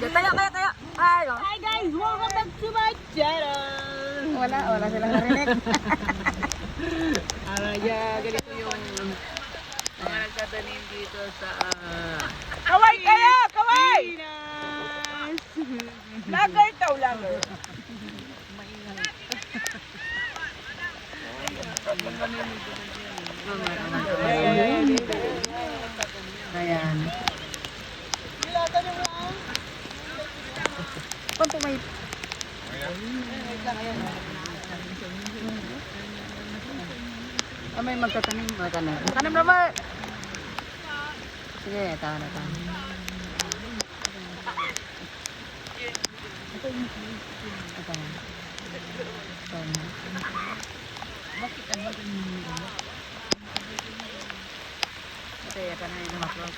Kaya. Ay, oh. Hi guys, welcome back to my channel. Wala silang narinig. Ganito yung mga nagtatanim dito sa Kaway kayo! Kaway! Pinas. Lager itaw, lager. Ayan. Kung may... may magtatanim. Tanim naman! Sige, tahan. Bakit ano ganyan? Ito, yan na yung maklog.